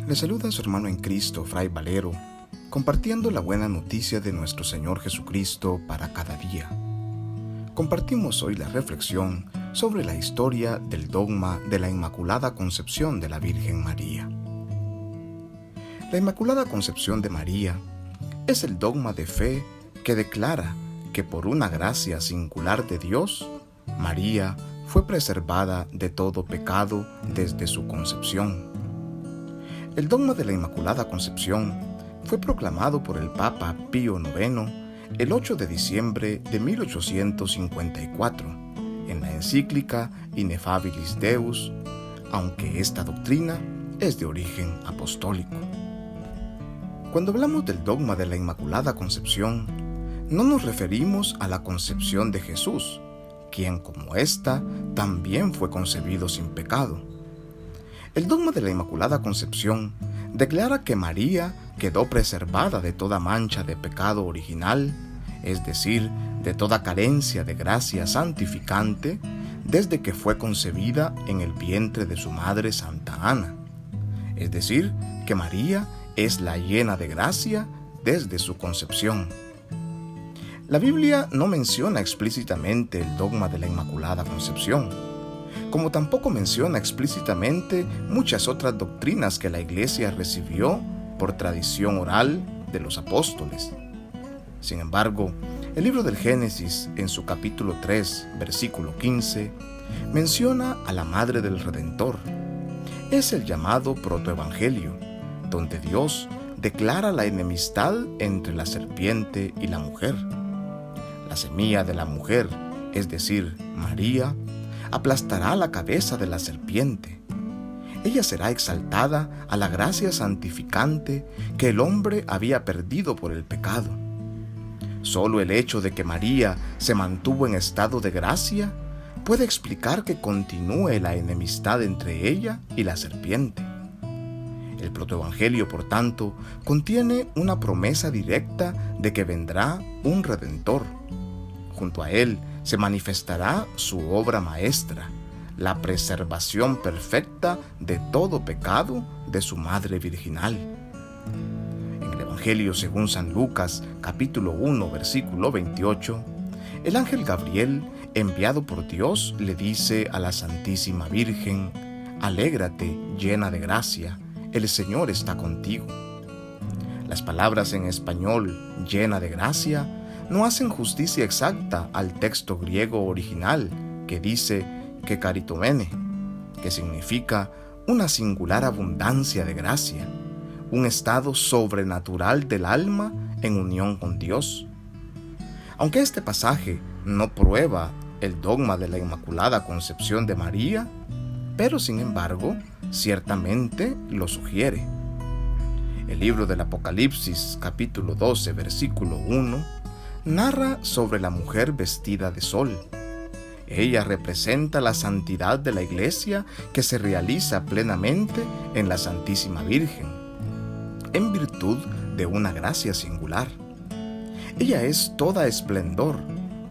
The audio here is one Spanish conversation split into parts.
Le saluda a su hermano en Cristo, Fray Valero, compartiendo la buena noticia de nuestro Señor Jesucristo para cada día. Compartimos hoy la reflexión sobre la historia del dogma de la Inmaculada Concepción de la Virgen María. La Inmaculada Concepción de María es el dogma de fe que declara que por una gracia singular de Dios, María fue preservada de todo pecado desde su concepción. El dogma de la Inmaculada Concepción fue proclamado por el Papa Pío IX el 8 de diciembre de 1854 en la encíclica Ineffabilis Deus, aunque esta doctrina es de origen apostólico. Cuando hablamos del dogma de la Inmaculada Concepción, no nos referimos a la concepción de Jesús, quien como ésta también fue concebido sin pecado. El dogma de la Inmaculada Concepción declara que María quedó preservada de toda mancha de pecado original, es decir, de toda carencia de gracia santificante, desde que fue concebida en el vientre de su madre Santa Ana. Es decir, que María es la llena de gracia desde su concepción. La Biblia no menciona explícitamente el dogma de la Inmaculada Concepción, como tampoco menciona explícitamente muchas otras doctrinas que la Iglesia recibió por tradición oral de los apóstoles. Sin embargo, el libro del Génesis, en su capítulo 3, versículo 15, menciona a la Madre del Redentor. Es el llamado protoevangelio, donde Dios declara la enemistad entre la serpiente y la mujer. La semilla de la mujer, es decir, María, aplastará la cabeza de la serpiente. Ella será exaltada a la gracia santificante que el hombre había perdido por el pecado. Solo el hecho de que María se mantuvo en estado de gracia puede explicar que continúe la enemistad entre ella y la serpiente. El protoevangelio, por tanto, contiene una promesa directa de que vendrá un Redentor. Junto a él se manifestará su obra maestra, la preservación perfecta de todo pecado de su madre virginal. En el Evangelio según San Lucas, capítulo 1, versículo 28, el ángel Gabriel, enviado por Dios, le dice a la Santísima Virgen: «Alégrate, llena de gracia, el Señor está contigo». Las palabras en español «llena de gracia» no hacen justicia exacta al texto griego original que dice que caritomene, que significa una singular abundancia de gracia, un estado sobrenatural del alma en unión con Dios. Aunque este pasaje no prueba el dogma de la Inmaculada Concepción de María, pero sin embargo, ciertamente lo sugiere. El libro del Apocalipsis, capítulo 12, versículo 1, narra sobre la mujer vestida de sol. Ella representa la santidad de la Iglesia que se realiza plenamente en la Santísima Virgen, en virtud de una gracia singular. Ella es toda esplendor,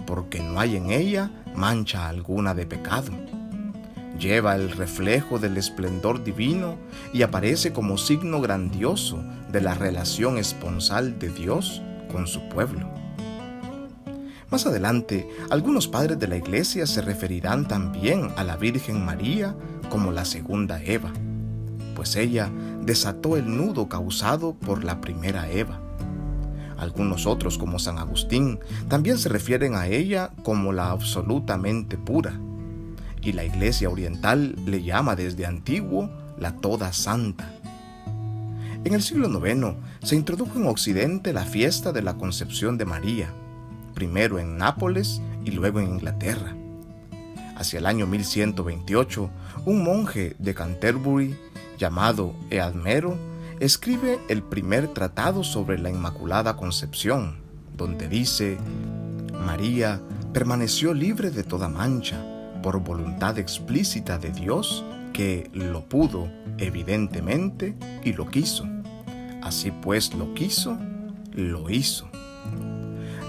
porque no hay en ella mancha alguna de pecado. Lleva el reflejo del esplendor divino y aparece como signo grandioso de la relación esponsal de Dios con su pueblo. Más adelante, algunos padres de la Iglesia se referirán también a la Virgen María como la segunda Eva, pues ella desató el nudo causado por la primera Eva. Algunos otros, como San Agustín, también se refieren a ella como la absolutamente pura, y la Iglesia oriental le llama desde antiguo la toda santa. En el siglo IX se introdujo en Occidente la fiesta de la Concepción de María, primero en Nápoles y luego en Inglaterra. Hacia el año 1128, un monje de Canterbury llamado Eadmero escribe el primer tratado sobre la Inmaculada Concepción, donde dice: «María permaneció libre de toda mancha por voluntad explícita de Dios, que lo pudo evidentemente y lo quiso. Así pues lo quiso, lo hizo».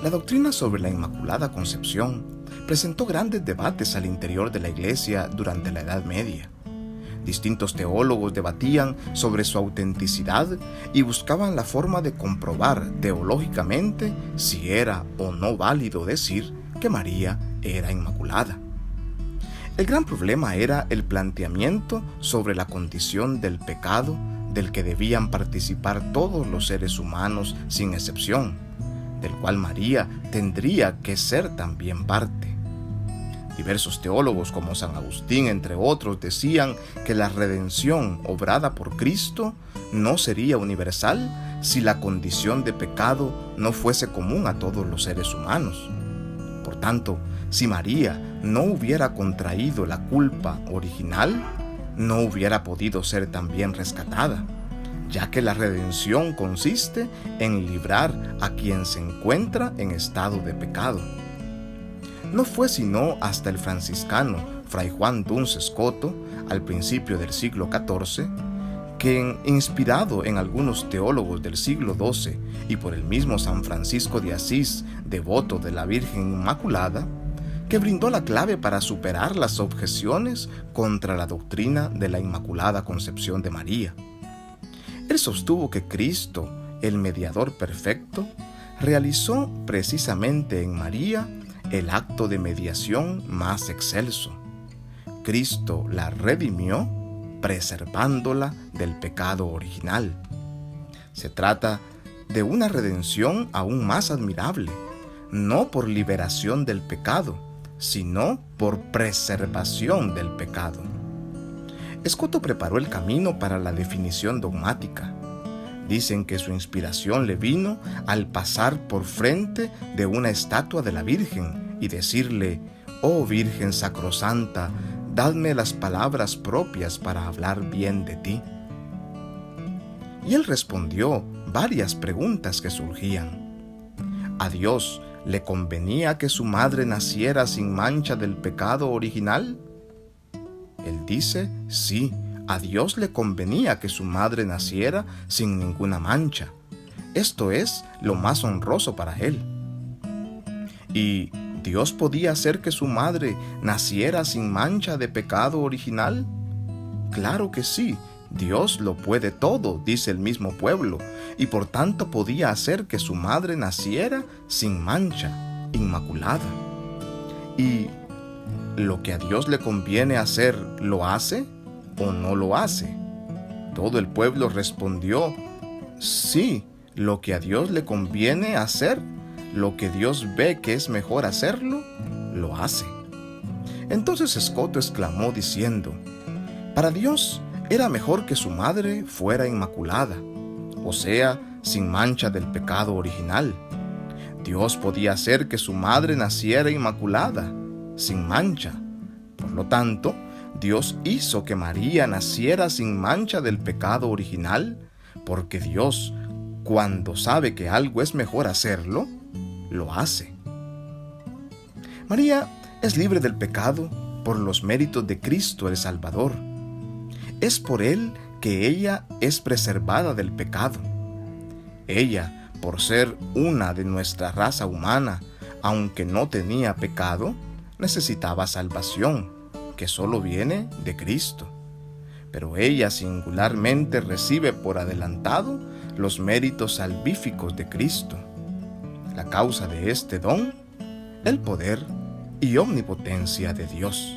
La doctrina sobre la Inmaculada Concepción presentó grandes debates al interior de la Iglesia durante la Edad Media. Distintos teólogos debatían sobre su autenticidad y buscaban la forma de comprobar teológicamente si era o no válido decir que María era inmaculada. El gran problema era el planteamiento sobre la condición del pecado del que debían participar todos los seres humanos sin excepción, del cual María tendría que ser también parte. Diversos teólogos como San Agustín, entre otros, decían que la redención obrada por Cristo no sería universal si la condición de pecado no fuese común a todos los seres humanos. Por tanto, si María no hubiera contraído la culpa original, no hubiera podido ser también rescatada, ya que la redención consiste en librar a quien se encuentra en estado de pecado. No fue sino hasta el franciscano Fray Juan Duns Scoto, al principio del siglo XIV, que, inspirado en algunos teólogos del siglo XII y por el mismo San Francisco de Asís, devoto de la Virgen Inmaculada, que brindó la clave para superar las objeciones contra la doctrina de la Inmaculada Concepción de María. Él sostuvo que Cristo, el mediador perfecto, realizó precisamente en María el acto de mediación más excelso. Cristo la redimió, preservándola del pecado original. Se trata de una redención aún más admirable, no por liberación del pecado, sino por preservación del pecado. Scoto preparó el camino para la definición dogmática. Dicen que su inspiración le vino al pasar por frente de una estatua de la Virgen y decirle: «Oh Virgen sacrosanta, dadme las palabras propias para hablar bien de ti». Y él respondió varias preguntas que surgían. ¿A Dios le convenía que su madre naciera sin mancha del pecado original? Él dice: sí, a Dios le convenía que su madre naciera sin ninguna mancha. Esto es lo más honroso para él. ¿Y Dios podía hacer que su madre naciera sin mancha de pecado original? Claro que sí, Dios lo puede todo, dice el mismo pueblo, y por tanto podía hacer que su madre naciera sin mancha, inmaculada. ¿Y lo que a Dios le conviene hacer, lo hace o no lo hace? Todo el pueblo respondió: sí, lo que a Dios le conviene hacer, lo que Dios ve que es mejor hacerlo, lo hace. Entonces Scoto exclamó diciendo: para Dios era mejor que su madre fuera inmaculada, o sea, sin mancha del pecado original. Dios podía hacer que su madre naciera inmaculada, sin mancha. Por lo tanto, Dios hizo que María naciera sin mancha del pecado original, porque Dios, cuando sabe que algo es mejor hacerlo, lo hace. María es libre del pecado por los méritos de Cristo el Salvador. Es por Él que ella es preservada del pecado. Ella, por ser una de nuestra raza humana, aunque no tenía pecado, necesitaba salvación, que solo viene de Cristo. Pero ella singularmente recibe por adelantado los méritos salvíficos de Cristo. La causa de este don, el poder y omnipotencia de Dios.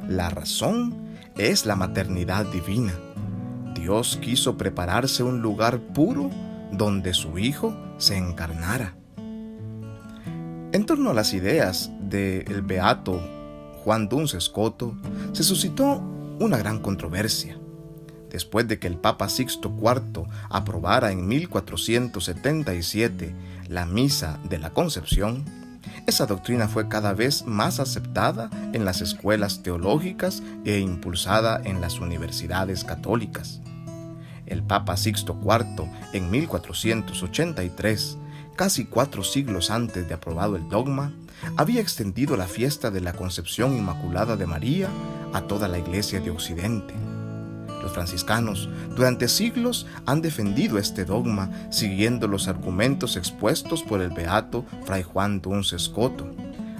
La razón es la maternidad divina. Dios quiso prepararse un lugar puro donde su Hijo se encarnara. En torno a las ideas del beato Juan Duns Scoto se suscitó una gran controversia. Después de que el Papa Sixto IV aprobara en 1477 la Misa de la Concepción, esa doctrina fue cada vez más aceptada en las escuelas teológicas e impulsada en las universidades católicas. El Papa Sixto IV, en 1483, casi 4 siglos antes de aprobado el dogma, había extendido la fiesta de la Concepción Inmaculada de María a toda la Iglesia de Occidente. Los franciscanos durante siglos han defendido este dogma siguiendo los argumentos expuestos por el beato Fray Juan Duns Scoto,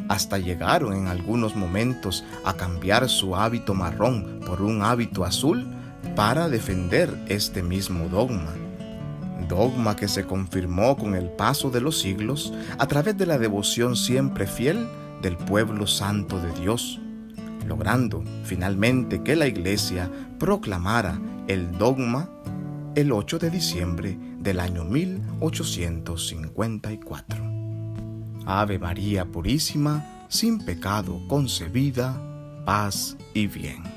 Hasta llegaron en algunos momentos a cambiar su hábito marrón por un hábito azul para defender este mismo dogma. Dogma que se confirmó con el paso de los siglos a través de la devoción siempre fiel del pueblo santo de Dios, logrando finalmente que la Iglesia proclamara el dogma el 8 de diciembre del año 1854. Ave María Purísima, sin pecado concebida, paz y bien.